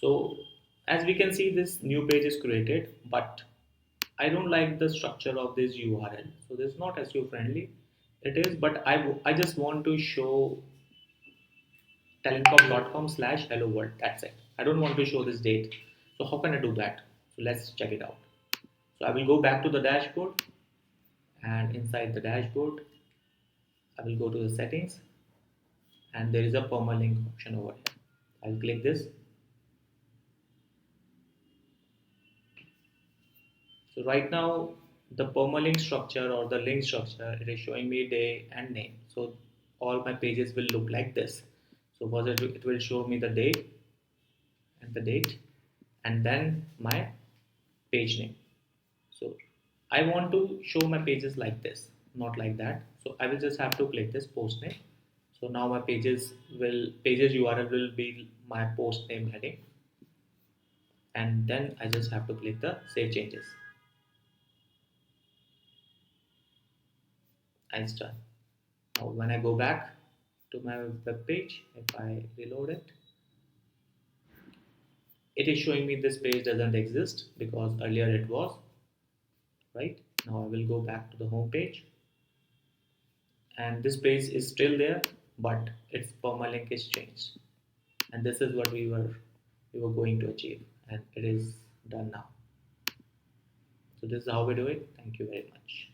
So as we can see, this new page is created, but I don't like the structure of this URL. So this is not SEO friendly. It is, but I just want to show telencom.com/hello world. That's it. I don't want to show this date. So how can I do that? So let's check it out. So I will go back to the dashboard, and inside the dashboard, I will go to the settings, and there is a permalink option over here. I'll click this. So right now the permalink structure or the link structure, it is showing me day and name. So all my pages will look like this. So first it will show me the day and the date, and then my page name. So I want to show my pages like this, not like that. So I will just have to click this post name. So now my pages URL will be my post name heading, and then I just have to click the save changes. And it's done. Now when I go back to my web page, if I reload it, it is showing me this page doesn't exist because earlier it was, right? Now I will go back to the home page, and this page is still there, but its permalink is changed, and this is what we were going to achieve, and it is done now. So this is how we do it. Thank you very much.